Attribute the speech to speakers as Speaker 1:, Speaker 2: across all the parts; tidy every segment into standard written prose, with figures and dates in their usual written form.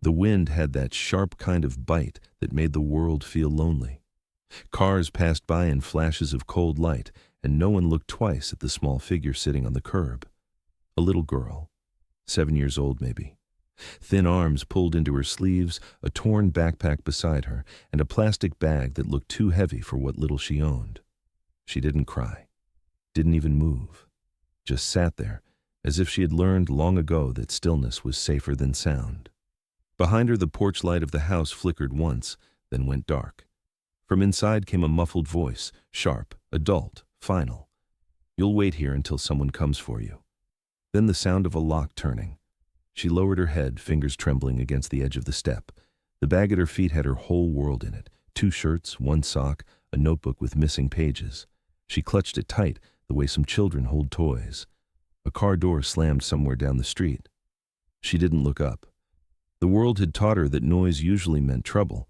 Speaker 1: The wind had that sharp kind of bite that made the world feel lonely. Cars passed by in flashes of cold light, and no one looked twice at the small figure sitting on the curb. A little girl, 7 years old maybe. Thin arms pulled into her sleeves, a torn backpack beside her, and a plastic bag that looked too heavy for what little she owned. She didn't cry, didn't even move, just sat there, as if she had learned long ago that stillness was safer than sound. Behind her, the porch light of the house flickered once, then went dark. From inside came a muffled voice, sharp, adult, final. "You'll wait here until someone comes for you." Then the sound of a lock turning. She lowered her head, fingers trembling against the edge of the step. The bag at her feet had her whole world in it. 2 shirts, 1 sock, a notebook with missing pages. She clutched it tight, the way some children hold toys. A car door slammed somewhere down the street. She didn't look up. The world had taught her that noise usually meant trouble,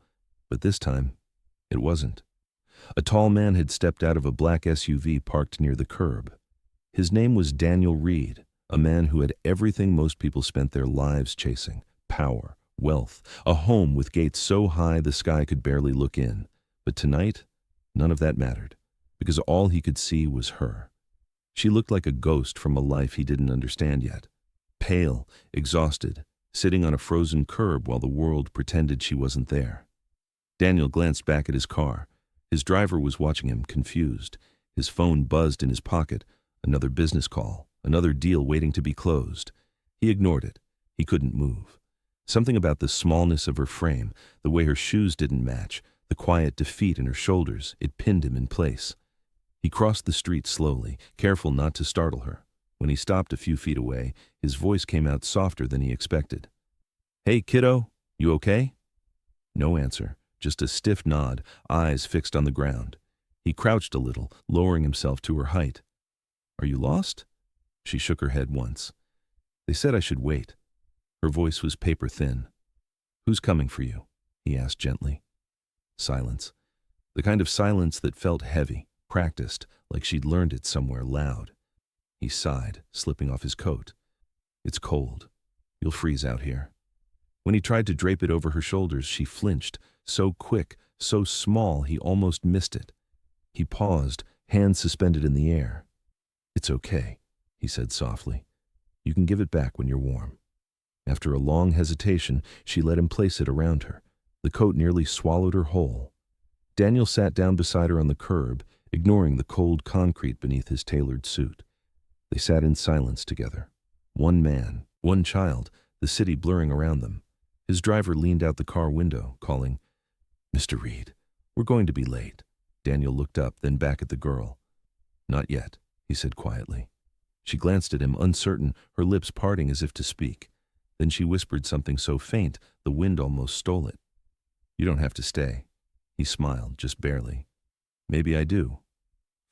Speaker 1: but this time, it wasn't. A tall man had stepped out of a black SUV parked near the curb. His name was Daniel Reed, a man who had everything most people spent their lives chasing: power, wealth, a home with gates so high the sky could barely look in. But tonight, none of that mattered, because all he could see was her. She looked like a ghost from a life he didn't understand yet. Pale, exhausted, sitting on a frozen curb while the world pretended she wasn't there. Daniel glanced back at his car. His driver was watching him, confused. His phone buzzed in his pocket. Another business call, another deal waiting to be closed. He ignored it. He couldn't move. Something about the smallness of her frame, the way her shoes didn't match, the quiet defeat in her shoulders, it pinned him in place. He crossed the street slowly, careful not to startle her. When he stopped a few feet away, his voice came out softer than he expected. "Hey, kiddo, you okay?" No answer, just a stiff nod, eyes fixed on the ground. He crouched a little, lowering himself to her height. "Are you lost?" She shook her head once. "They said I should wait." Her voice was paper thin. "Who's coming for you?" he asked gently. Silence. The kind of silence that felt heavy, practiced, like she'd learned it somewhere loud. He sighed, slipping off his coat. "It's cold. You'll freeze out here." When he tried to drape it over her shoulders, she flinched, so quick, so small he almost missed it. He paused, hands suspended in the air. "It's okay," he said softly. "You can give it back when you're warm." After a long hesitation, she let him place it around her. The coat nearly swallowed her whole. Daniel sat down beside her on the curb, ignoring the cold concrete beneath his tailored suit. They sat in silence together. One man, one child, the city blurring around them. His driver leaned out the car window, calling, "Mr. Reed, we're going to be late." Daniel looked up, then back at the girl. "Not yet," he said quietly. She glanced at him, uncertain, her lips parting as if to speak. Then she whispered something so faint, the wind almost stole it. "You don't have to stay." He smiled, just barely. "Maybe I do."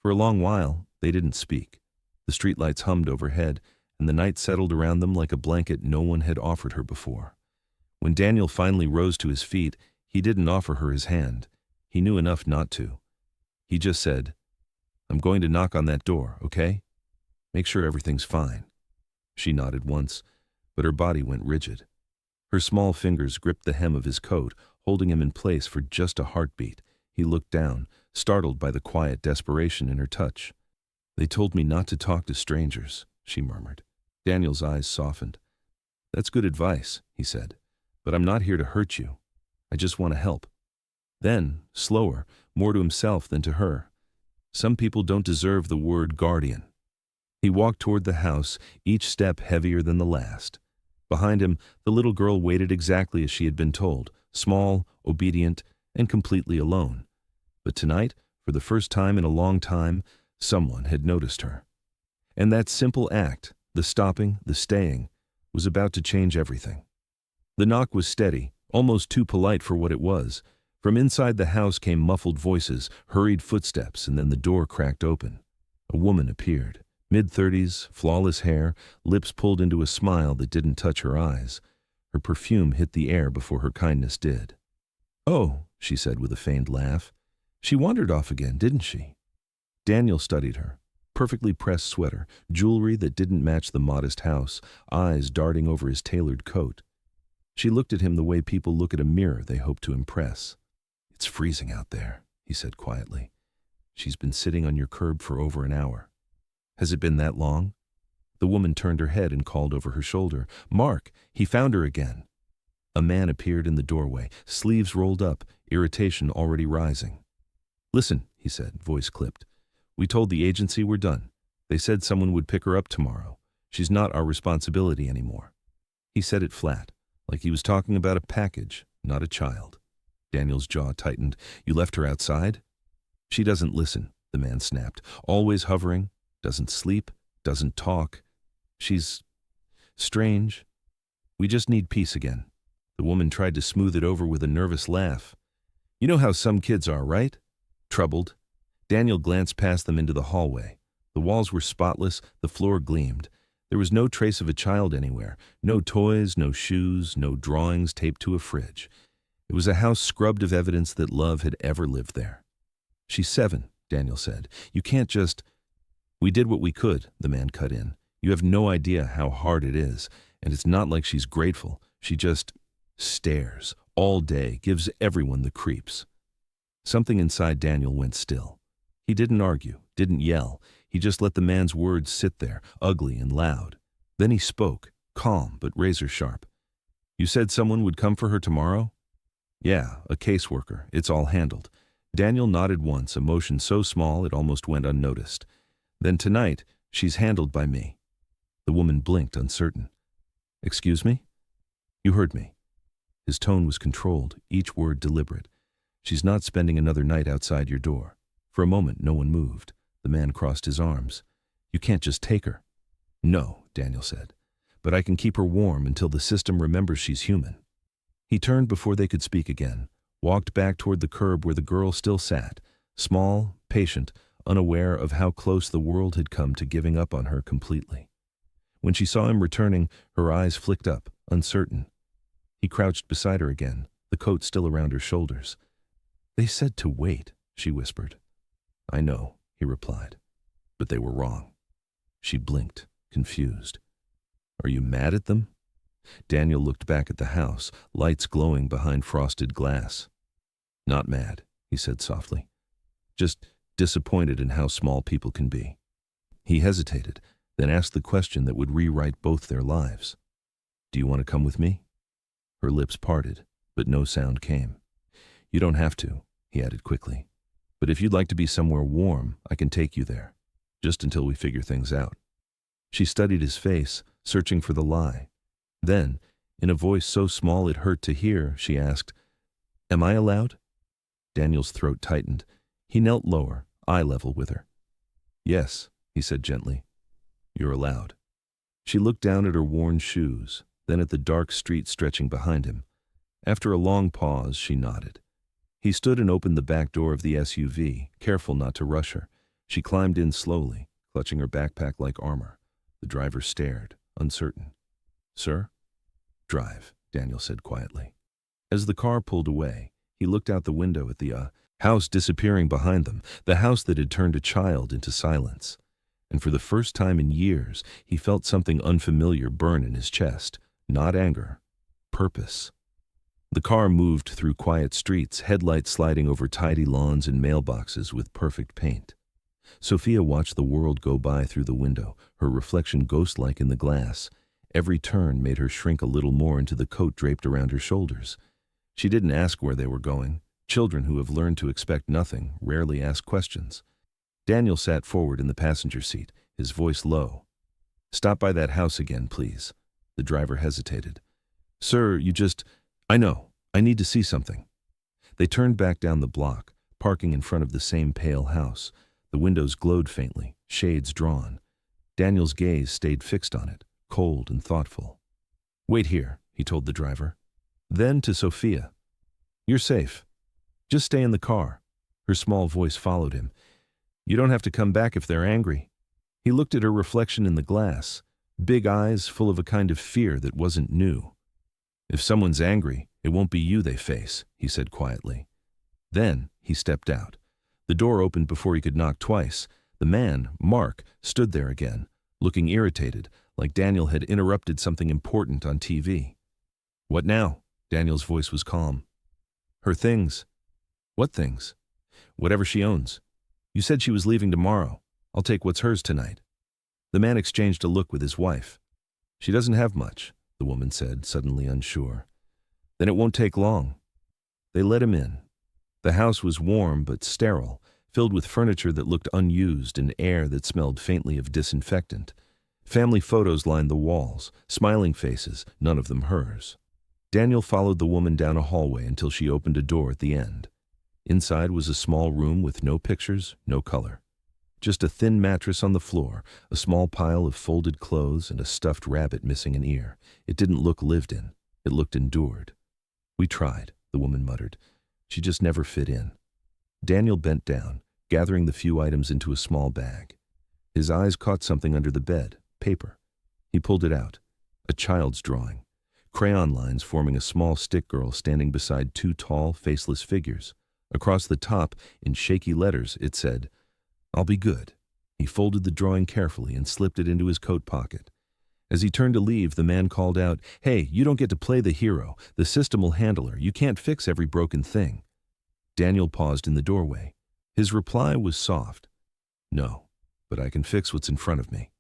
Speaker 1: For a long while, they didn't speak. The streetlights hummed overhead, and the night settled around them like a blanket no one had offered her before. When Daniel finally rose to his feet, he didn't offer her his hand. He knew enough not to. He just said, "I'm going to knock on that door, okay? Make sure everything's fine." She nodded once, but her body went rigid. Her small fingers gripped the hem of his coat, holding him in place for just a heartbeat. He looked down, startled by the quiet desperation in her touch. "They told me not to talk to strangers," she murmured. Daniel's eyes softened. "That's good advice," he said, "but I'm not here to hurt you. I just want to help." Then, slower, more to himself than to her, "Some people don't deserve the word guardian." He walked toward the house, each step heavier than the last. Behind him, the little girl waited exactly as she had been told, small, obedient, and completely alone. But tonight, for the first time in a long time, someone had noticed her. And that simple act, the stopping, the staying, was about to change everything. The knock was steady, almost too polite for what it was. From inside the house came muffled voices, hurried footsteps, and then the door cracked open. A woman appeared, mid-30s, flawless hair, lips pulled into a smile that didn't touch her eyes. Her perfume hit the air before her kindness did. "Oh," she said with a feigned laugh. "She wandered off again, didn't she?" Daniel studied her. Perfectly pressed sweater, jewelry that didn't match the modest house, eyes darting over his tailored coat. She looked at him the way people look at a mirror they hope to impress. "It's freezing out there," he said quietly. "She's been sitting on your curb for over an hour." "Has it been that long?" The woman turned her head and called over her shoulder, "Mark, he found her again." A man appeared in the doorway, sleeves rolled up, irritation already rising. "Listen," he said, voice clipped. "We told the agency we're done. They said someone would pick her up tomorrow. She's not our responsibility anymore." He said it flat, like he was talking about a package, not a child. Daniel's jaw tightened. "You left her outside?" "She doesn't listen," the man snapped. "Always hovering, doesn't sleep, doesn't talk. She's strange. We just need peace again." The woman tried to smooth it over with a nervous laugh. "You know how some kids are, right? Troubled." Daniel glanced past them into the hallway. The walls were spotless, the floor gleamed. There was no trace of a child anywhere, no toys, no shoes, no drawings taped to a fridge. It was a house scrubbed of evidence that love had ever lived there. "She's 7, Daniel said. "You can't just—" "We did what we could," the man cut in. "You have no idea how hard it is, and it's not like she's grateful. She just stares all day, gives everyone the creeps." Something inside Daniel went still. He didn't argue, didn't yell. He just let the man's words sit there, ugly and loud. Then he spoke, calm but razor sharp. "You said someone would come for her tomorrow?" "Yeah, a caseworker. It's all handled." Daniel nodded once, emotion so small it almost went unnoticed. "Then tonight, she's handled by me." The woman blinked, uncertain. "Excuse me?" "You heard me." His tone was controlled, each word deliberate. "She's not spending another night outside your door." For a moment, no one moved. The man crossed his arms. "You can't just take her." "No," Daniel said. "But I can keep her warm until the system remembers she's human." He turned before they could speak again, walked back toward the curb where the girl still sat, small, patient, unaware of how close the world had come to giving up on her completely. When she saw him returning, her eyes flicked up, uncertain. He crouched beside her again, the coat still around her shoulders. "They said to wait," she whispered. "I know," he replied, "but they were wrong." She blinked, confused. "Are you mad at them?" Daniel looked back at the house, lights glowing behind frosted glass. "Not mad," he said softly. "Just disappointed in how small people can be." He hesitated, then asked the question that would rewrite both their lives. "Do you want to come with me?" Her lips parted, but no sound came. "You don't have to," he added quickly. "But if you'd like to be somewhere warm, I can take you there, just until we figure things out." She studied his face, searching for the lie. Then, in a voice so small it hurt to hear, she asked, "Am I allowed?" Daniel's throat tightened. He knelt lower, eye level with her. "Yes," he said gently. "You're allowed." She looked down at her worn shoes, then at the dark street stretching behind him. After a long pause, she nodded. He stood and opened the back door of the SUV, careful not to rush her. She climbed in slowly, clutching her backpack like armor. The driver stared, uncertain. "Sir?" "Drive," Daniel said quietly. As the car pulled away, he looked out the window at the house disappearing behind them, the house that had turned a child into silence. And for the first time in years, he felt something unfamiliar burn in his chest. Not anger, purpose. The car moved through quiet streets, headlights sliding over tidy lawns and mailboxes with perfect paint. Sophia watched the world go by through the window, her reflection ghost-like in the glass. Every turn made her shrink a little more into the coat draped around her shoulders. She didn't ask where they were going. Children who have learned to expect nothing rarely ask questions. Daniel sat forward in the passenger seat, his voice low. "Stop by that house again, please." The driver hesitated. "Sir, I know. I need to see something." They turned back down the block, parking in front of the same pale house. The windows glowed faintly, shades drawn. Daniel's gaze stayed fixed on it, cold and thoughtful. "Wait here," he told the driver. Then to Sophia, "You're safe. Just stay in the car." Her small voice followed him. "You don't have to come back if they're angry." He looked at her reflection in the glass, big eyes full of a kind of fear that wasn't new. "If someone's angry, it won't be you they face," he said quietly. Then he stepped out. The door opened before he could knock twice. The man, Mark, stood there again, looking irritated, like Daniel had interrupted something important on TV. What now? Daniel's voice was calm. Her things. What things? Whatever she owns. You said she was leaving tomorrow. I'll take what's hers tonight. The man exchanged a look with his wife. She doesn't have much, the woman said, suddenly unsure. Then it won't take long. They let him in. The house was warm but sterile, filled with furniture that looked unused and air that smelled faintly of disinfectant. Family photos lined the walls, smiling faces, none of them hers. Daniel followed the woman down a hallway until she opened a door at the end. Inside was a small room with no pictures, no color. Just a thin mattress on the floor, a small pile of folded clothes, and a stuffed rabbit missing an ear. It didn't look lived in. It looked endured. We tried, the woman muttered. She just never fit in. Daniel bent down, gathering the few items into a small bag. His eyes caught something under the bed, paper. He pulled it out. A child's drawing. Crayon lines forming a small stick girl standing beside two tall, faceless figures. Across the top, in shaky letters, it said, I'll be good. He folded the drawing carefully and slipped it into his coat pocket. As he turned to leave, the man called out, Hey, you don't get to play the hero. The system will handle her. You can't fix every broken thing. Daniel paused in the doorway. His reply was soft. No, but I can fix what's in front of me.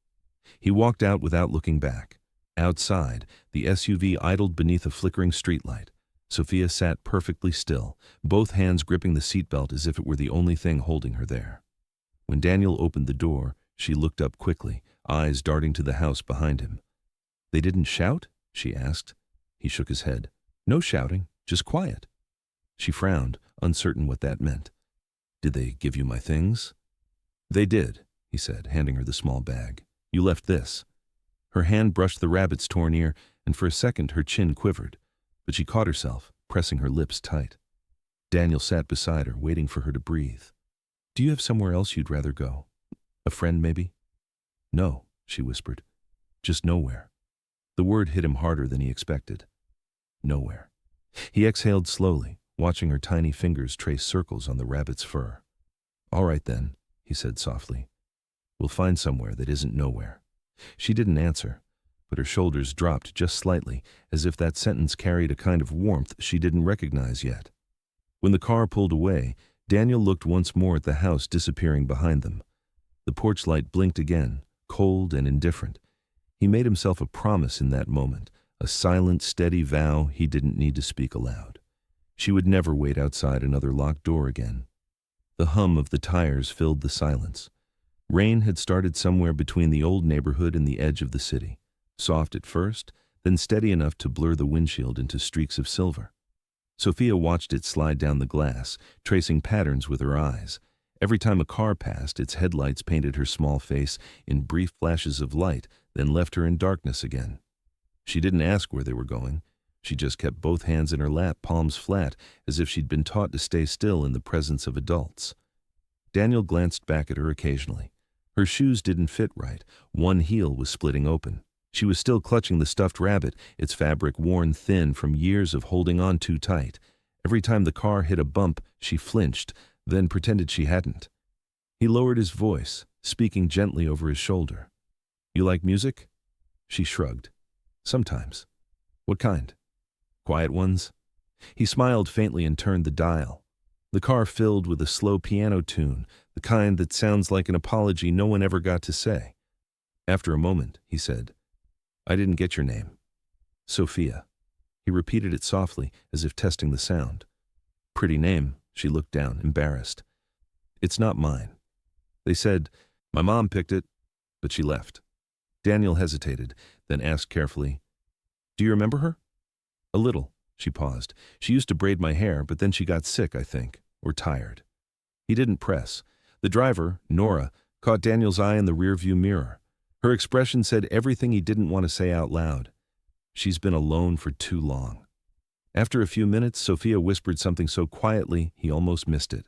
Speaker 1: He walked out without looking back. Outside, the SUV idled beneath a flickering streetlight. Sophia sat perfectly still, both hands gripping the seatbelt as if it were the only thing holding her there. When Daniel opened the door, she looked up quickly, eyes darting to the house behind him. They didn't shout? She asked. He shook his head. No shouting, just quiet. She frowned, uncertain what that meant. Did they give you my things? They did, he said, handing her the small bag. You left this. Her hand brushed the rabbit's torn ear, and for a second her chin quivered. But she caught herself, pressing her lips tight. Daniel sat beside her, waiting for her to breathe. Do you have somewhere else you'd rather go? A friend, maybe? No, she whispered. Just nowhere. The word hit him harder than he expected. Nowhere. He exhaled slowly, watching her tiny fingers trace circles on the rabbit's fur. All right then, he said softly. We'll find somewhere that isn't nowhere. She didn't answer, but her shoulders dropped just slightly, as if that sentence carried a kind of warmth she didn't recognize yet. When the car pulled away, Daniel looked once more at the house disappearing behind them. The porch light blinked again, cold and indifferent. He made himself a promise in that moment, a silent, steady vow he didn't need to speak aloud. She would never wait outside another locked door again. The hum of the tires filled the silence. Rain had started somewhere between the old neighborhood and the edge of the city, soft at first, then steady enough to blur the windshield into streaks of silver. Sophia watched it slide down the glass, tracing patterns with her eyes. Every time a car passed, its headlights painted her small face in brief flashes of light, then left her in darkness again. She didn't ask where they were going. She just kept both hands in her lap, palms flat, as if she'd been taught to stay still in the presence of adults. Daniel glanced back at her occasionally. Her shoes didn't fit right. One heel was splitting open. She was still clutching the stuffed rabbit, its fabric worn thin from years of holding on too tight. Every time the car hit a bump, she flinched, then pretended she hadn't. He lowered his voice, speaking gently over his shoulder. You like music? She shrugged. Sometimes. What kind? Quiet ones? He smiled faintly and turned the dial. The car filled with a slow piano tune, the kind that sounds like an apology no one ever got to say. After a moment, he said, I didn't get your name. Sophia. He repeated it softly, as if testing the sound. Pretty name. She looked down, embarrassed. It's not mine. They said, my mom picked it, but she left. Daniel hesitated, then asked carefully, Do you remember her? A little. She paused. She used to braid my hair, but then she got sick, I think, or tired. He didn't press. The driver, Nora, caught Daniel's eye in the rearview mirror. Her expression said everything he didn't want to say out loud. She's been alone for too long. After a few minutes, Sophia whispered something so quietly he almost missed it.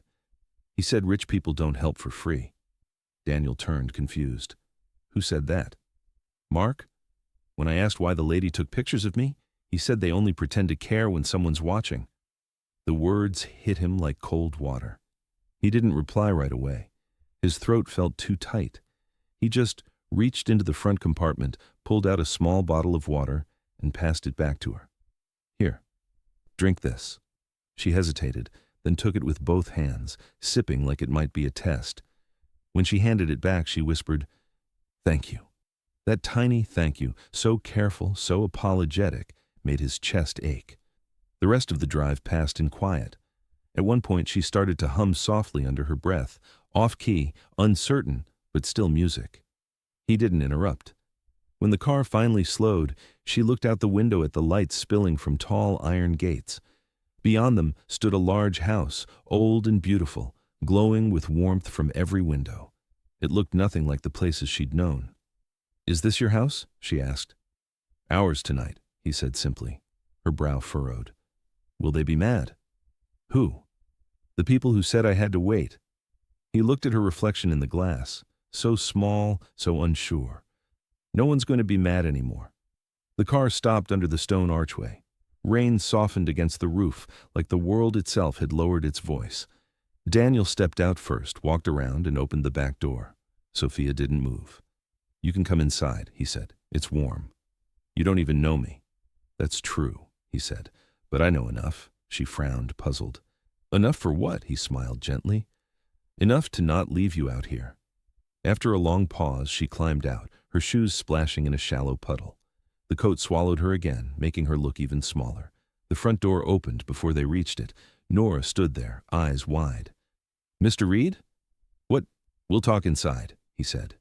Speaker 1: He said rich people don't help for free. Daniel turned, confused. Who said that? Mark? When I asked why the lady took pictures of me, he said they only pretend to care when someone's watching. The words hit him like cold water. He didn't reply right away. His throat felt too tight. He just reached into the front compartment, pulled out a small bottle of water, and passed it back to her. Drink this." She hesitated, then took it with both hands, sipping like it might be a test. When she handed it back, she whispered, "Thank you." That tiny thank you, so careful, so apologetic, made his chest ache. The rest of the drive passed in quiet. At one point, she started to hum softly under her breath, off-key, uncertain, but still music. He didn't interrupt. When the car finally slowed, she looked out the window at the lights spilling from tall iron gates. Beyond them stood a large house, old and beautiful, glowing with warmth from every window. It looked nothing like the places she'd known. "Is this your house?" she asked. "Ours tonight," he said simply. Her brow furrowed. "Will they be mad?" "Who?" "The people who said I had to wait." He looked at her reflection in the glass, so small, so unsure. "No one's going to be mad anymore." The car stopped under the stone archway. Rain softened against the roof, like the world itself had lowered its voice. Daniel stepped out first, walked around, and opened the back door. Sophia didn't move. "You can come inside," he said. "It's warm." "You don't even know me." "That's true," he said. "But I know enough." She frowned, puzzled. "Enough for what?" He smiled gently. "Enough to not leave you out here." After a long pause, she climbed out, her shoes splashing in a shallow puddle. The coat swallowed her again, making her look even smaller. The front door opened before they reached it. Nora stood there, eyes wide. "Mr. Reed?" "What? We'll talk inside," he said.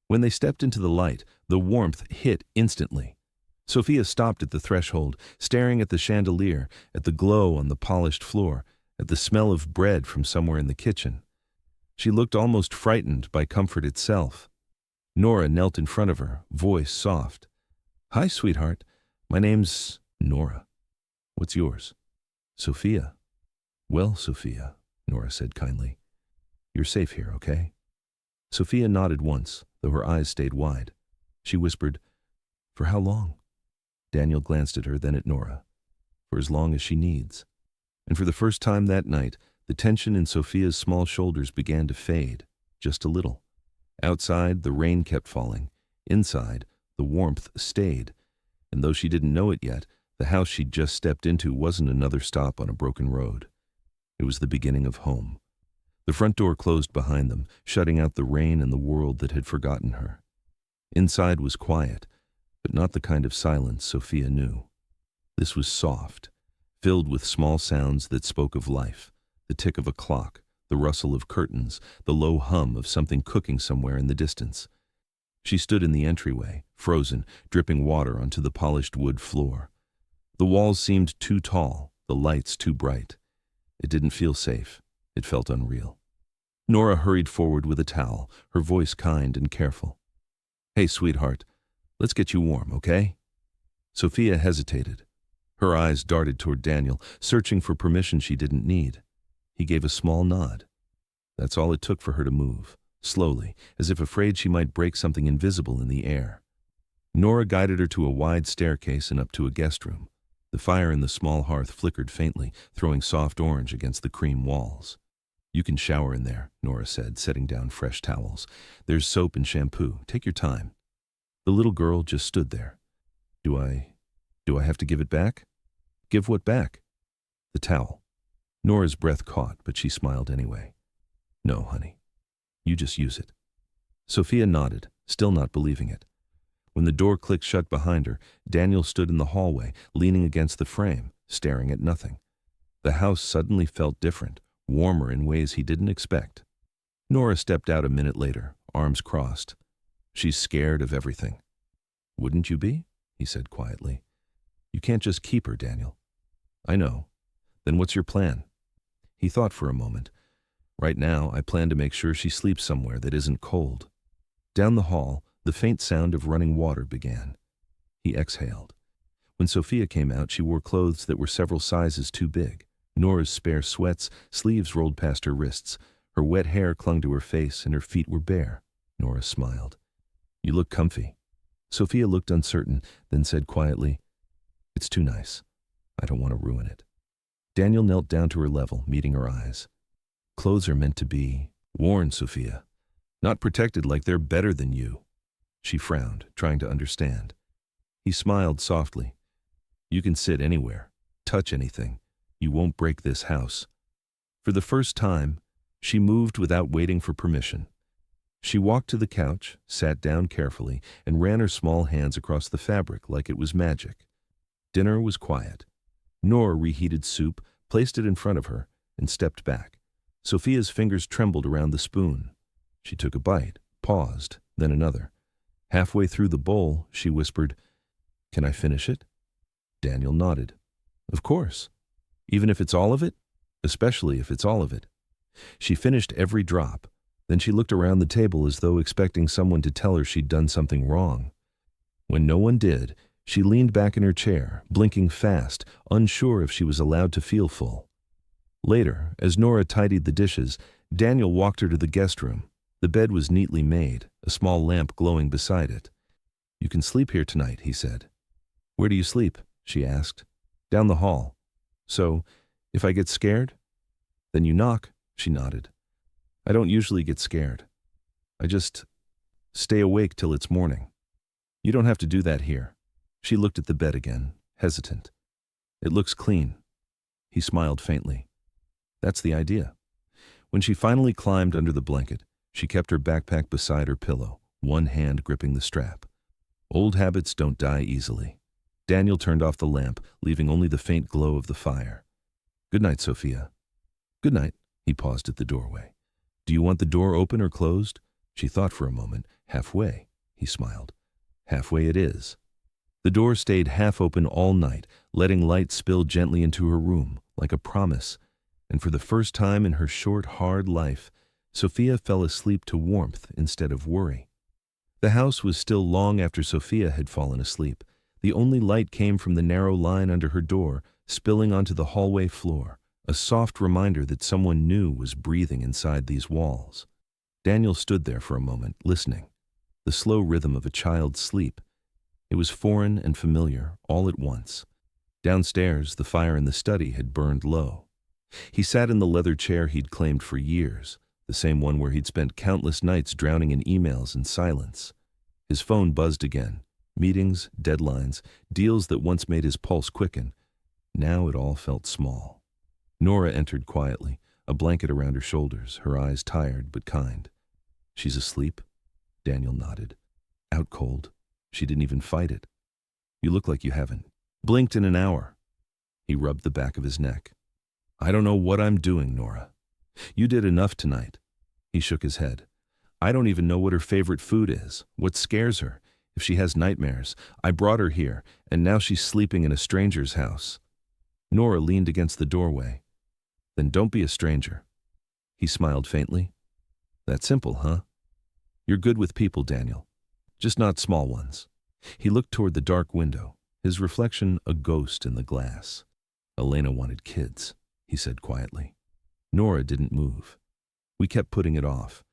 Speaker 1: When they stepped into the light, the warmth hit instantly. Sophia stopped at the threshold, staring at the chandelier, at the glow on the polished floor, at the smell of bread from somewhere in the kitchen. She looked almost frightened by comfort itself. Nora knelt in front of her, voice soft. "Hi, sweetheart. My name's Nora. What's yours?" "Sophia." "Well, Sophia," Nora said kindly. "You're safe here, okay?" Sophia nodded once, though her eyes stayed wide. She whispered, "For how long?" Daniel glanced at her, then at Nora. "For as long as she needs." And for the first time that night, the tension in Sophia's small shoulders began to fade, just a little. Outside, the rain kept falling. Inside, the warmth stayed. And though she didn't know it yet, the house she'd just stepped into wasn't another stop on a broken road. It was the beginning of home. The front door closed behind them, shutting out the rain and the world that had forgotten her. Inside was quiet, but not the kind of silence Sophia knew. This was soft, filled with small sounds that spoke of life, the tick of a clock, the rustle of curtains, the low hum of something cooking somewhere in the distance. She stood in the entryway, frozen, dripping water onto the polished wood floor. The walls seemed too tall, the lights too bright. It didn't feel safe. It felt unreal. Nora hurried forward with a towel, her voice kind and careful. "Hey, sweetheart, let's get you warm, okay?" Sophia hesitated. Her eyes darted toward Daniel, searching for permission she didn't need. He gave a small nod. That's all it took for her to move, slowly, as if afraid she might break something invisible in the air. Nora guided her to a wide staircase and up to a guest room. The fire in the small hearth flickered faintly, throwing soft orange against the cream walls. "You can shower in there," Nora said, setting down fresh towels. "There's soap and shampoo. Take your time." The little girl just stood there. Do I have to give it back?" "Give what back?" "The towel." Nora's breath caught, but she smiled anyway. "No, honey. You just use it." Sophia nodded, still not believing it. When the door clicked shut behind her, Daniel stood in the hallway, leaning against the frame, staring at nothing. The house suddenly felt different, warmer in ways he didn't expect. Nora stepped out a minute later, arms crossed. "She's scared of everything." "Wouldn't you be?" he said quietly. "You can't just keep her, Daniel." "I know. Then what's your plan?" He thought for a moment. "Right now, I plan to make sure she sleeps somewhere that isn't cold." Down the hall, the faint sound of running water began. He exhaled. When Sophia came out, she wore clothes that were several sizes too big. Nora's spare sweats, sleeves rolled past her wrists. Her wet hair clung to her face and her feet were bare. Nora smiled. "You look comfy." Sophia looked uncertain, then said quietly, "It's too nice. I don't want to ruin it." Daniel knelt down to her level, meeting her eyes. "Clothes are meant to be worn, Sophia, not protected like they're better than you." She frowned, trying to understand. He smiled softly. "You can sit anywhere. touch anything. You won't break this house." For the first time, she moved without waiting for permission. She walked to the couch, sat down carefully, and ran her small hands across the fabric like it was magic. Dinner was quiet. Nora reheated soup, placed it in front of her, and stepped back. Sophia's fingers trembled around the spoon. She took a bite, paused, then another. Halfway through the bowl, she whispered, "Can I finish it?" Daniel nodded. "Of course. Even if it's all of it? Especially if it's all of it." She finished every drop. Then she looked around the table as though expecting someone to tell her she'd done something wrong. When no one did, she leaned back in her chair, blinking fast, unsure if she was allowed to feel full. Later, as Nora tidied the dishes, Daniel walked her to the guest room. The bed was neatly made, a small lamp glowing beside it. "You can sleep here tonight," he said. "Where do you sleep?" she asked. "Down the hall." "So, if I get scared?" "Then you knock," she nodded. "I don't usually get scared. I just stay awake till it's morning." "You don't have to do that here." She looked at the bed again, hesitant. "It looks clean." He smiled faintly. "That's the idea." When she finally climbed under the blanket, she kept her backpack beside her pillow, one hand gripping the strap. Old habits don't die easily. Daniel turned off the lamp, leaving only the faint glow of the fire. "Good night, Sophia." "Good night." He paused at the doorway. "Do you want the door open or closed?" She thought for a moment. "Halfway." He smiled. "Halfway it is." The door stayed half open all night, letting light spill gently into her room, like a promise. And for the first time in her short, hard life, Sophia fell asleep to warmth instead of worry. The house was still long after Sophia had fallen asleep. The only light came from the narrow line under her door, spilling onto the hallway floor, a soft reminder that someone new was breathing inside these walls. Daniel stood there for a moment, listening. The slow rhythm of a child's sleep. It was foreign and familiar, all at once. Downstairs, the fire in the study had burned low. He sat in the leather chair he'd claimed for years, the same one where he'd spent countless nights drowning in emails and silence. His phone buzzed again. Meetings, deadlines, deals that once made his pulse quicken. Now it all felt small. Nora entered quietly, a blanket around her shoulders, her eyes tired but kind. "She's asleep?" Daniel nodded. "Out cold. She didn't even fight it." "You look like you haven't blinked in an hour." He rubbed the back of his neck. "I don't know what I'm doing, Nora. You did enough tonight." He shook his head. "I don't even know what her favorite food is, what scares her, if she has nightmares. I brought her here, and now she's sleeping in a stranger's house." Nora leaned against the doorway. "Then don't be a stranger." He smiled faintly. "That simple, huh? You're good with people, Daniel. Just not small ones." He looked toward the dark window, his reflection a ghost in the glass. "Elena wanted kids," he said quietly. Nora didn't move. "We kept putting it off.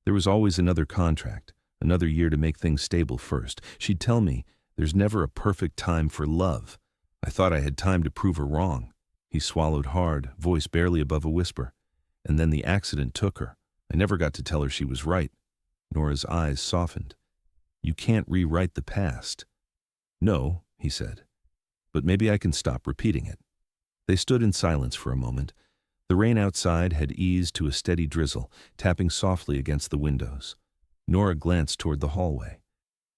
Speaker 1: There was always another contract, another year to make things stable first. She'd tell me, there's never a perfect time for love. I thought I had time to prove her wrong." He swallowed hard, voice barely above a whisper. "And then the accident took her. I never got to tell her she was right." Nora's eyes softened. "You can't rewrite the past." "No," he said. "But maybe I can stop repeating it." They stood in silence for a moment. The rain outside had eased to a steady drizzle, tapping softly against the windows. Nora glanced toward the hallway.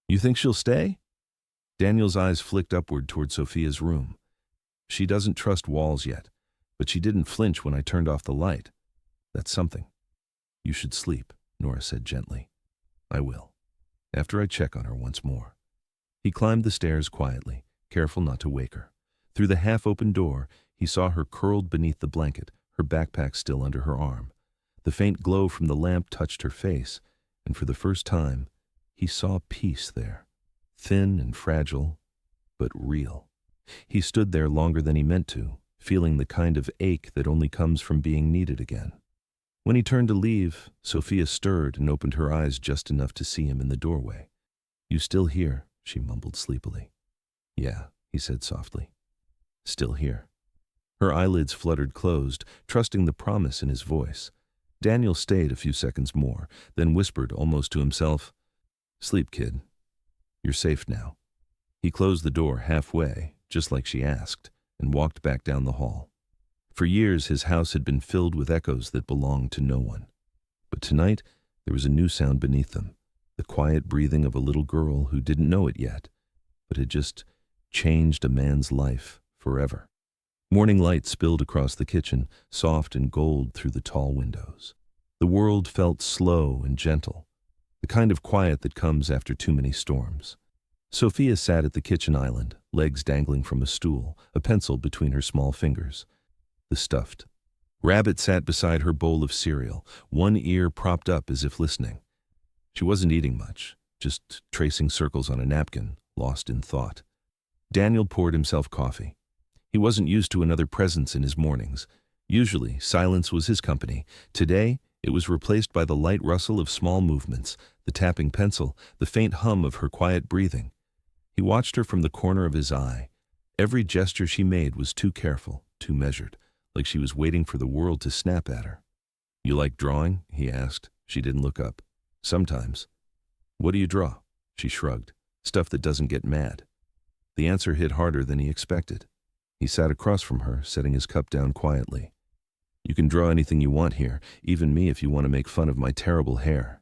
Speaker 1: "You think she'll stay?" Daniel's eyes flicked upward toward Sophia's room. "She doesn't trust walls yet, but she didn't flinch when I turned off the light. That's something." "You should sleep," Nora said gently. "I will, after I check on her once more." He climbed the stairs quietly, careful not to wake her. Through the half-open door, he saw her curled beneath the blanket, her backpack still under her arm. The faint glow from the lamp touched her face, and for the first time, he saw peace there. Thin and fragile, but real. He stood there longer than he meant to, feeling the kind of ache that only comes from being needed again. When he turned to leave, Sophia stirred and opened her eyes just enough to see him in the doorway. "You still here?" she mumbled sleepily. "Yeah," he said softly. "Still here." Her eyelids fluttered closed, trusting the promise in his voice. Daniel stayed a few seconds more, then whispered almost to himself, "Sleep, kid. You're safe now." He closed the door halfway, just like she asked. and walked back down the hall. For years, his house had been filled with echoes that belonged to no one. But tonight, there was a new sound beneath them, the quiet breathing of a little girl who didn't know it yet, but had just changed a man's life forever. Morning light spilled across the kitchen, soft and gold through the tall windows. The world felt slow and gentle, the kind of quiet that comes after too many storms. Sophia sat at the kitchen island, legs dangling from a stool, a pencil between her small fingers. The stuffed rabbit sat beside her bowl of cereal, one ear propped up as if listening. She wasn't eating much, just tracing circles on a napkin, lost in thought. Daniel poured himself coffee. He wasn't used to another presence in his mornings. Usually, silence was his company. Today, it was replaced by the light rustle of small movements, the tapping pencil, the faint hum of her quiet breathing. He watched her from the corner of his eye. Every gesture she made was too careful, too measured, like she was waiting for the world to snap at her. "You like drawing?" he asked. She didn't look up. "Sometimes." "What do you draw?" She shrugged. "Stuff that doesn't get mad." The answer hit harder than he expected. He sat across from her, setting his cup down quietly. "You can draw anything you want here, even me if you want to make fun of my terrible hair."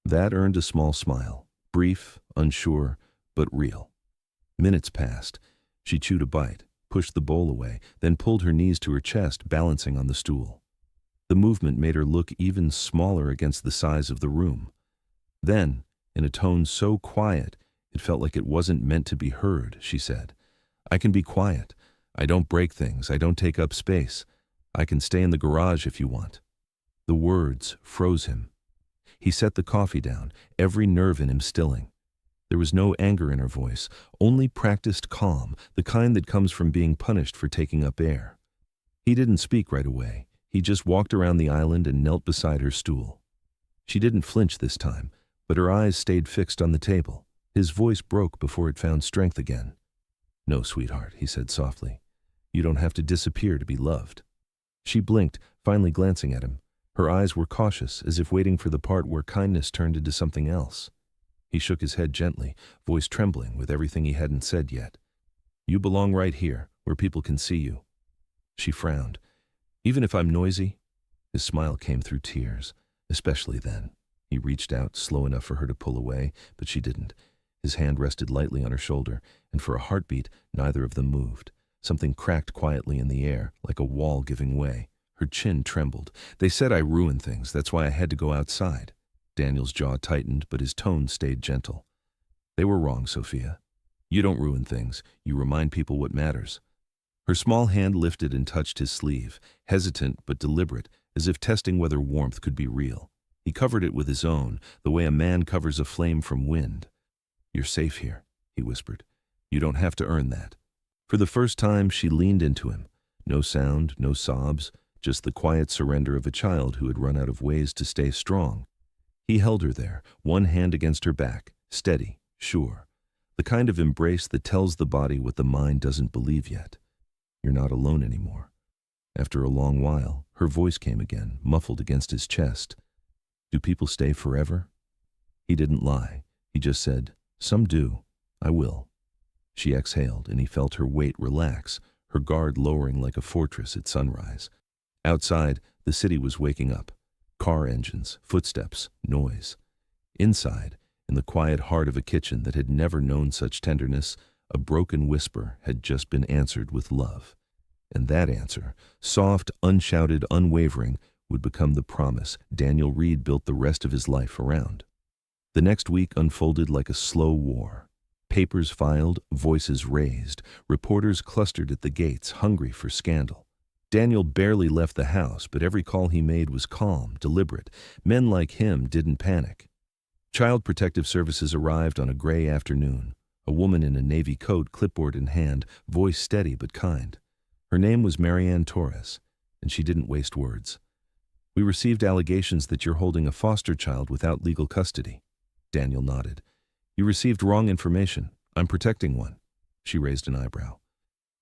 Speaker 1: That earned a small smile, brief, unsure, but real. Minutes passed. She chewed a bite, pushed the bowl away, then pulled her knees to her chest, balancing on the stool. The movement made her look even smaller against the size of the room. Then, in a tone so quiet, it felt like it wasn't meant to be heard, she said, "I can be quiet. I don't break things. I don't take up space. I can stay in the garage if you want." The words froze him. He set the coffee down, every nerve in him stilling. There was no anger in her voice, only practiced calm, the kind that comes from being punished for taking up air. He didn't speak right away. He just walked around the island and knelt beside her stool. She didn't flinch this time, but her eyes stayed fixed on the table. His voice broke before it found strength again. "No, sweetheart," he said softly. "You don't have to disappear to be loved." She blinked, finally glancing at him. Her eyes were cautious, as if waiting for the part where kindness turned into something else. He shook his head gently, voice trembling with everything he hadn't said yet. "You belong right here, where people can see you." She frowned. "Even if I'm noisy?" His smile came through tears, especially then. He reached out, slow enough for her to pull away, but she didn't. His hand rested lightly on her shoulder, and for a heartbeat, neither of them moved. Something cracked quietly in the air, like a wall giving way. Her chin trembled. "They said I ruined things, that's why I had to go outside." Daniel's jaw tightened, but his tone stayed gentle. "They were wrong, Sophia. You don't ruin things. You remind people what matters." Her small hand lifted and touched his sleeve, hesitant but deliberate, as if testing whether warmth could be real. He covered it with his own, the way a man covers a flame from wind. "You're safe here," he whispered. "You don't have to earn that." For the first time, she leaned into him. No sound, no sobs, just the quiet surrender of a child who had run out of ways to stay strong. He held her there, one hand against her back, steady, sure. The kind of embrace that tells the body what the mind doesn't believe yet. "You're not alone anymore." After a long while, her voice came again, muffled against his chest. "Do people stay forever?" He didn't lie. He just said, "Some do. I will." She exhaled, and he felt her weight relax, her guard lowering like a fortress at sunrise. Outside, the city was waking up. Car engines, footsteps, noise. Inside, in the quiet heart of a kitchen that had never known such tenderness, a broken whisper had just been answered with love. And that answer, soft, unshouted, unwavering, would become the promise Daniel Reed built the rest of his life around. The next week unfolded like a slow war. Papers filed, voices raised, reporters clustered at the gates, hungry for scandal. Daniel barely left the house, but every call he made was calm, deliberate. Men like him didn't panic. Child Protective Services arrived on a gray afternoon. A woman in a navy coat, clipboard in hand, voice steady but kind. Her name was Marianne Torres, and she didn't waste words. "We received allegations that you're holding a foster child without legal custody." Daniel nodded. "You received wrong information. I'm protecting one." She raised an eyebrow.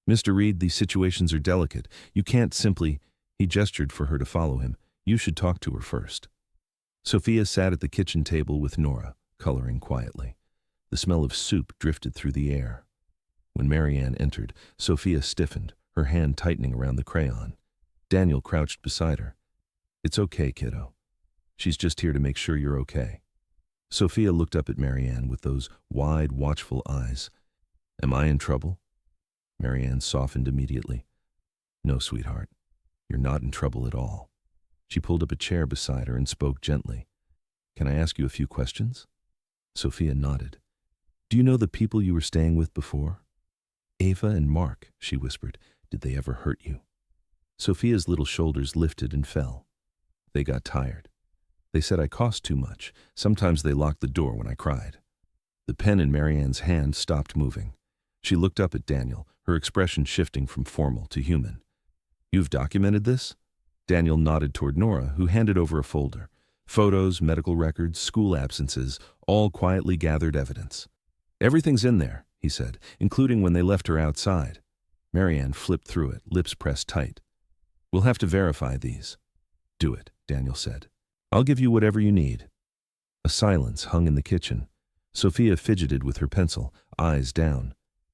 Speaker 1: "Mr. Reed, these situations are delicate. You can't simply—" He gestured for her to follow him. "You should talk to her first." Sophia sat at the kitchen table with Nora, coloring quietly. The smell of soup drifted through the air. When Marianne entered, Sophia stiffened, her hand tightening around the crayon. Daniel crouched beside her. "It's okay, kiddo. She's just here to make sure you're okay." Sophia looked up at Marianne with those wide, watchful eyes. "Am I in trouble?" Marianne softened immediately. "No, sweetheart. You're not in trouble at all." She pulled up a chair beside her and spoke gently. "Can I ask you a few questions?" Sophia nodded. "Do you know the people you were staying with before?" "Ava and Mark," she whispered. "Did they ever hurt you?" Sophia's little shoulders lifted and fell. "They got tired. They said I cost too much. Sometimes they locked the door when I cried." The pen in Marianne's hand stopped moving. She looked up at Daniel, her expression shifting from formal to human. "You've documented this?" Daniel nodded toward Nora, who handed over a folder. Photos, medical records, school absences, all quietly gathered evidence. "Everything's in there," he said, "including when they left her outside." Marianne flipped through it, lips pressed tight. "We'll have to verify these." "Do it," Daniel said. "I'll give you whatever you need." A silence hung in the kitchen. Sophia fidgeted with her pencil, eyes down.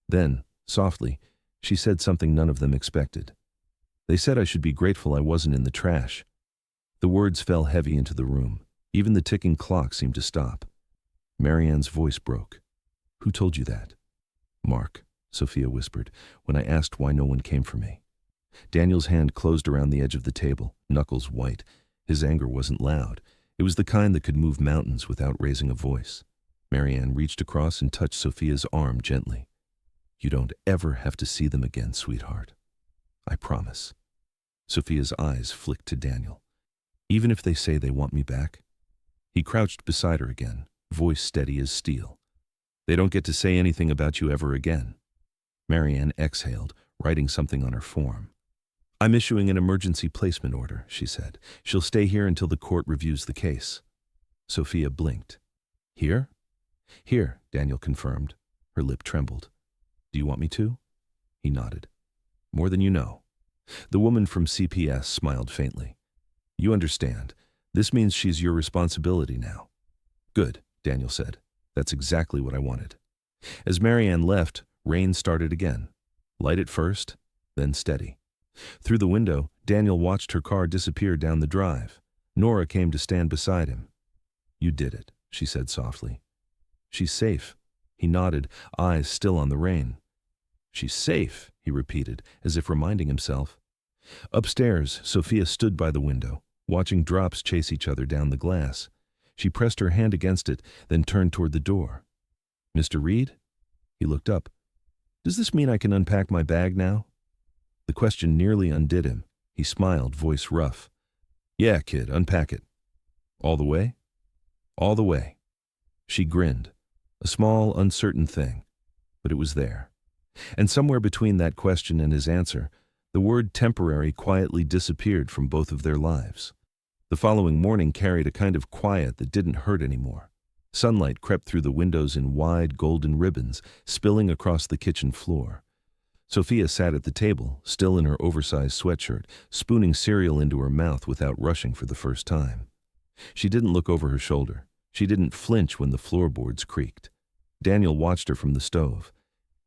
Speaker 1: Then, softly, she said something none of them expected. "They said I should be grateful I wasn't in the trash." The words fell heavy into the room. Even the ticking clock seemed to stop. Marianne's voice broke. "Who told you that?" "Mark," Sophia whispered, "when I asked why no one came for me." Daniel's hand closed around the edge of the table, knuckles white. His anger wasn't loud. It was the kind that could move mountains without raising a voice. Marianne reached across and touched Sophia's arm gently. "You don't ever have to see them again, sweetheart. I promise." Sophia's eyes flicked to Daniel. "Even if they say they want me back?" He crouched beside her again, voice steady as steel. "They don't get to say anything about you ever again." Marianne exhaled, writing something on her form. "I'm issuing an emergency placement order," she said. "She'll stay here until the court reviews the case." Sophia blinked. "Here?" "Here," Daniel confirmed. Her lip trembled. "Do you want me to?" He nodded. "More than you know." The woman from CPS smiled faintly. "You understand. This means she's your responsibility now." "Good," Daniel said. "That's exactly what I wanted." As Marianne left, rain started again. Light at first, then steady. Through the window, Daniel watched her car disappear down the drive. Nora came to stand beside him. "You did it," she said softly. "She's safe." He nodded, eyes still on the rain. "She's safe," he repeated, as if reminding himself. Upstairs, Sophia stood by the window, watching drops chase each other down the glass. She pressed her hand against it, then turned toward the door. "Mr. Reed?" He looked up. "Does this mean I can unpack my bag now?" The question nearly undid him. He smiled, voice rough. "Yeah, kid, unpack it." "All the way?" "All the way." She grinned. A small, uncertain thing. But it was there. And somewhere between that question and his answer, the word temporary quietly disappeared from both of their lives. The following morning carried a kind of quiet that didn't hurt anymore. Sunlight crept through the windows in wide golden ribbons, spilling across the kitchen floor. Sophia sat at the table, still in her oversized sweatshirt, spooning cereal into her mouth without rushing for the first time. She didn't look over her shoulder. She didn't flinch when the floorboards creaked. Daniel watched her from the stove.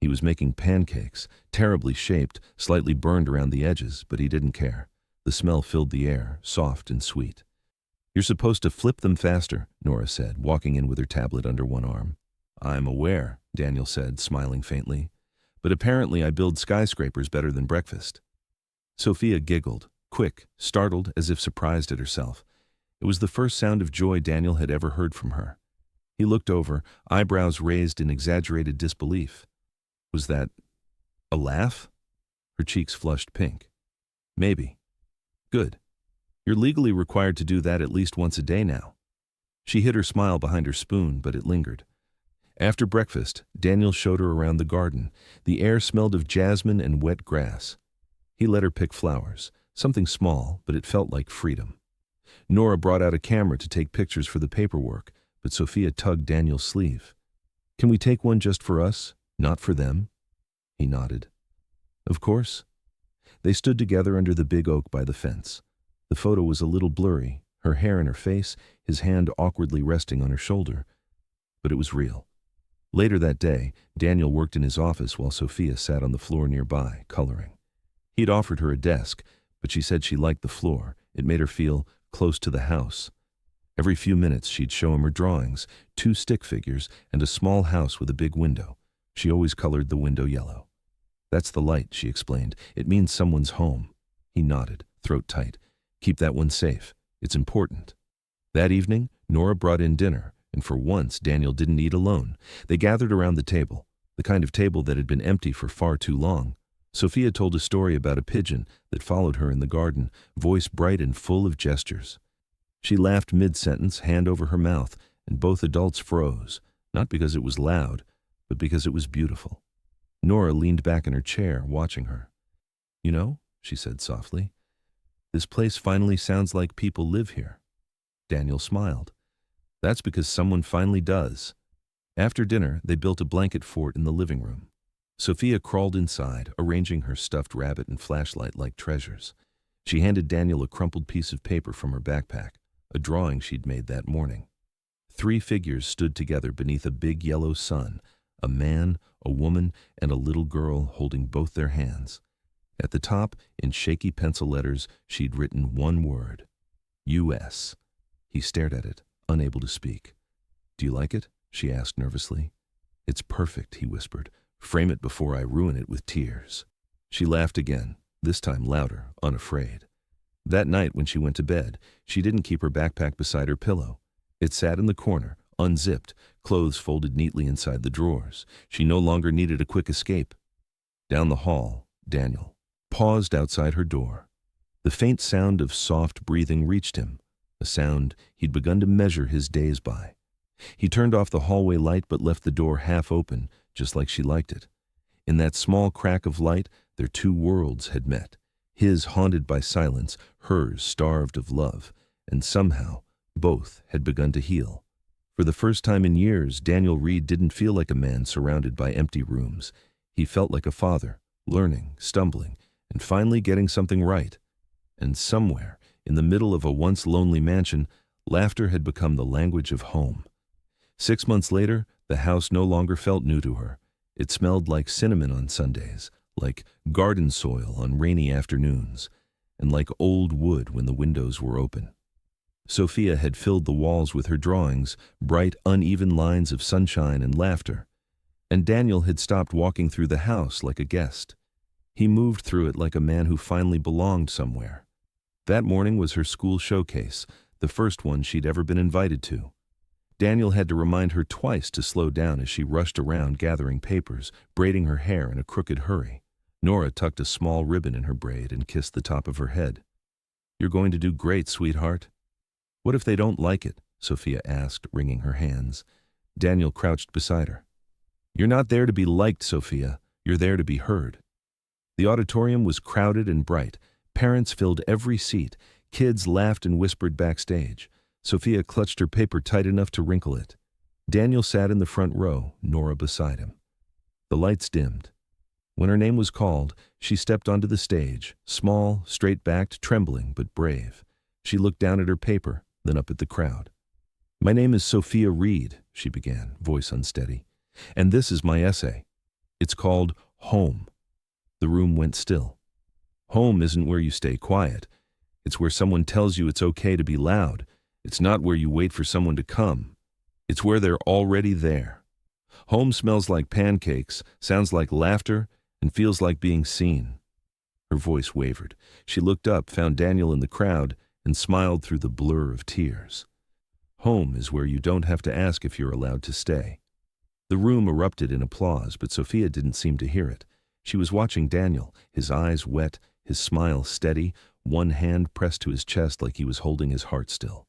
Speaker 1: He was making pancakes, terribly shaped, slightly burned around the edges, but he didn't care. The smell filled the air, soft and sweet. "You're supposed to flip them faster," Nora said, walking in with her tablet under one arm. "I'm aware," Daniel said, smiling faintly. "But apparently I build skyscrapers better than breakfast." Sophia giggled, quick, startled, as if surprised at herself. It was the first sound of joy Daniel had ever heard from her. He looked over, eyebrows raised in exaggerated disbelief. Was that a laugh? Her cheeks flushed pink. "Maybe." "Good. You're legally required to do that at least once a day now." She hid her smile behind her spoon, but it lingered. After breakfast, Daniel showed her around the garden. The air smelled of jasmine and wet grass. He let her pick flowers, something small, but it felt like freedom. Nora brought out a camera to take pictures for the paperwork, but Sophia tugged Daniel's sleeve. "Can we take one just for us, not for them?" He nodded. "Of course." They stood together under the big oak by the fence. The photo was a little blurry, her hair in her face, his hand awkwardly resting on her shoulder. But it was real. Later that day, Daniel worked in his office while Sophia sat on the floor nearby, coloring. He'd offered her a desk, but she said she liked the floor. It made her feel close to the house. Every few minutes she'd show him her drawings, 2 stick figures, and a small house with a big window. She always colored the window yellow. "That's the light," she explained. "It means someone's home." He nodded, throat tight. "Keep that one safe. It's important." That evening, Nora brought in dinner, and for once Daniel didn't eat alone. They gathered around the table, the kind of table that had been empty for far too long. Sophia told a story about a pigeon that followed her in the garden, voice bright and full of gestures. She laughed mid-sentence, hand over her mouth, and both adults froze, not because it was loud, but because it was beautiful. Nora leaned back in her chair, watching her. "You know," she said softly, "this place finally sounds like people live here." Daniel smiled. "That's because someone finally does." After dinner, they built a blanket fort in the living room. Sophia crawled inside, arranging her stuffed rabbit and flashlight like treasures. She handed Daniel a crumpled piece of paper from her backpack, a drawing she'd made that morning. 3 figures stood together beneath a big yellow sun, a man, a woman, and a little girl holding both their hands. At the top, in shaky pencil letters, she'd written one word: U.S. He stared at it, unable to speak. "Do you like it?" she asked nervously. "It's perfect," he whispered. "Frame it before I ruin it with tears." She laughed again, this time louder, unafraid. That night when she went to bed, she didn't keep her backpack beside her pillow. It sat in the corner, unzipped, clothes folded neatly inside the drawers. She no longer needed a quick escape. Down the hall, Daniel paused outside her door. The faint sound of soft breathing reached him, a sound he'd begun to measure his days by. He turned off the hallway light but left the door half open, just like she liked it. In that small crack of light, their 2 worlds had met. His haunted by silence, hers starved of love, and somehow both had begun to heal. For the first time in years, Daniel Reed didn't feel like a man surrounded by empty rooms. He felt like a father, learning, stumbling, and finally getting something right. And somewhere, in the middle of a once lonely mansion, laughter had become the language of home. 6 months later, the house no longer felt new to her. It smelled like cinnamon on Sundays, like garden soil on rainy afternoons, and like old wood when the windows were open. Sophia had filled the walls with her drawings, bright, uneven lines of sunshine and laughter. And Daniel had stopped walking through the house like a guest. He moved through it like a man who finally belonged somewhere. That morning was her school showcase, the first one she'd ever been invited to. Daniel had to remind her twice to slow down as she rushed around gathering papers, braiding her hair in a crooked hurry. Nora tucked a small ribbon in her braid and kissed the top of her head. "You're going to do great, sweetheart." "What if they don't like it?" Sophia asked, wringing her hands. Daniel crouched beside her. "You're not there to be liked, Sophia. You're there to be heard." The auditorium was crowded and bright. Parents filled every seat. Kids laughed and whispered backstage. Sophia clutched her paper tight enough to wrinkle it. Daniel sat in the front row, Nora beside him. The lights dimmed. When her name was called, she stepped onto the stage, small, straight-backed, trembling, but brave. She looked down at her paper, then up at the crowd. "My name is Sophia Reed," she began, voice unsteady. "And this is my essay. It's called Home." The room went still. Home isn't where you stay quiet. It's where someone tells you it's okay to be loud. It's not where you wait for someone to come. It's where they're already there. Home smells like pancakes, sounds like laughter, and feels like being seen. Her voice wavered. She looked up, found Daniel in the crowd, and smiled through the blur of tears. Home is where you don't have to ask if you're allowed to stay. The room erupted in applause, but Sophia didn't seem to hear it. She was watching Daniel, his eyes wet, his smile steady, one hand pressed to his chest like he was holding his heart still.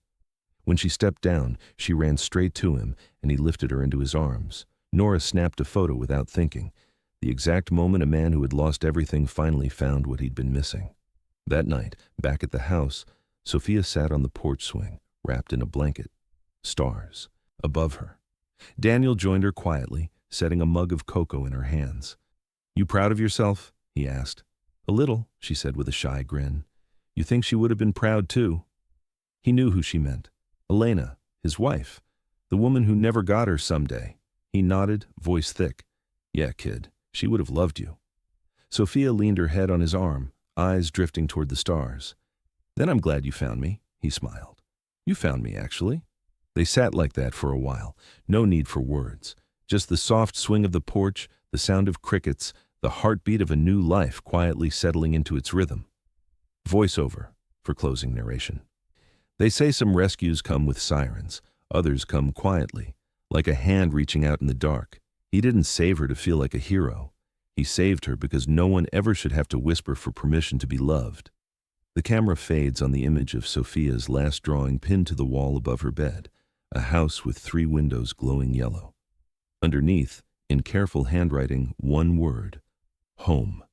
Speaker 1: When she stepped down, she ran straight to him, and he lifted her into his arms. Nora snapped a photo without thinking, the exact moment a man who had lost everything finally found what he'd been missing. That night, back at the house, Sophia sat on the porch swing, wrapped in a blanket. Stars above her. Daniel joined her quietly, setting a mug of cocoa in her hands. "You proud of yourself?" he asked. "A little," she said with a shy grin. "You think she would have been proud too?" He knew who she meant. Elena, his wife, the woman who never got her someday. He nodded, voice thick. "Yeah, kid, she would have loved you." Sophia leaned her head on his arm, eyes drifting toward the stars. "Then I'm glad you found me," he smiled. "You found me, actually." They sat like that for a while, no need for words. Just the soft swing of the porch, the sound of crickets, the heartbeat of a new life quietly settling into its rhythm. Voiceover for closing narration. They say some rescues come with sirens, others come quietly, like a hand reaching out in the dark. He didn't save her to feel like a hero. He saved her because no one ever should have to whisper for permission to be loved. The camera fades on the image of Sophia's last drawing pinned to the wall above her bed, a house with 3 windows glowing yellow. Underneath, in careful handwriting, one word: home.